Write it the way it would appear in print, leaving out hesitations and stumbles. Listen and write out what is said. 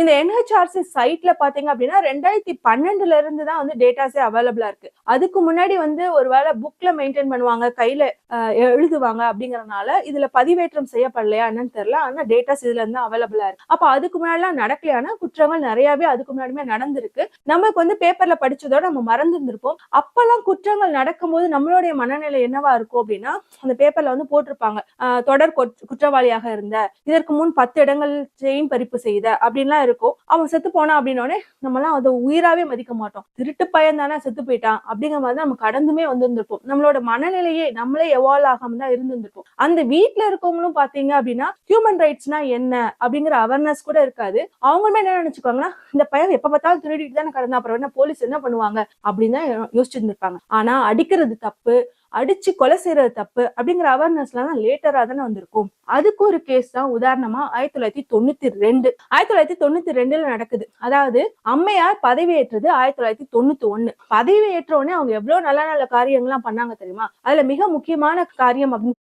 இந்த NHRC சைட்ல பாத்தீங்க அப்படின்னா 2012 இருந்து தான் வந்து டேட்டாஸே அவைலபிளா இருக்கு. அதுக்கு முன்னாடி வந்து ஒருவேளை புக்ல மெயின்டைன் பண்ணுவாங்க, கையில எழுதுவாங்க அப்படிங்கறதுனால இதுல பதிவேற்றம் செய்யப்படலையா என்னன்னு தெரியல. ஆனா டேட்டாஸ் இதுல இருந்து அவைலபிளா இருக்கு. அப்ப அதுக்கு முன்னாடி நடக்கலையான குற்றங்கள் நிறையவே அதுக்கு முன்னாடியுமே நடந்திருக்கு. நமக்கு வந்து பேப்பர்ல படிச்சதோட நம்ம மறந்துருந்திருப்போம். அப்பெல்லாம் குற்றங்கள் நடக்கும்போது நம்மளுடைய மனநிலை என்னவா இருக்கும் அப்படின்னா, அந்த பேப்பர்ல வந்து போட்டிருப்பாங்க, தொடர் குற்றவாளியாக இருந்த, இதற்கு முன் 10 இடங்கள் செயின் பறிப்பு செய்த அப்படின்லாம் இருக்கும். அவன் செத்து போனா அப்படின்னோடனே நம்மலாம் அதை உயிராவே மதிக்க மாட்டோம். திருட்டு பையன் தானே செத்து போயிட்டான் அப்படிங்கிற மாதிரி நம்ம கடந்துமே வந்திருந்திருப்போம். நம்மளோட மனநிலையே நம்மளே எவால்வ் ஆகாம தான் இருந்திருப்போம். அந்த வீட்டுல இருக்கவங்களும் பாத்தீங்க அப்படின்னா ஹியூமன் ரைட்ஸ்னா என்ன அப்படிங்கிற அவேர்னஸ் கூட இருக்காது. அவங்களுமே என்ன நினைச்சுக்கோங்கன்னா, இந்த பையன் எப்ப பார்த்தாலும் திருடிட்டு தானே கடந்தா, அப்புறம் என்ன போலீஸ் என்ன பண்ணுவாங்க அப்படின்னு தான் யோசிச்சிருந்திருப்பாங்க. ஆனா அடிக்கிறது தப்பு, அடிச்சு கொலை செய்யறது தப்பு அப்படிங்கிற அவேர்னஸ்லாம் லேட்டரா தானே வந்திருக்கும். அதுக்கு ஒரு கேஸ் தான் உதாரணமா 1992 நடக்குது. அதாவது அம்மையார் பதவி ஏற்றது 1991. பதவி ஏற்ற உடனே அவங்க எவ்வளவு நல்ல நல்ல காரியங்கள்லாம் பண்ணாங்க தெரியுமா? அதுல மிக முக்கியமான காரியம் அப்படின்னு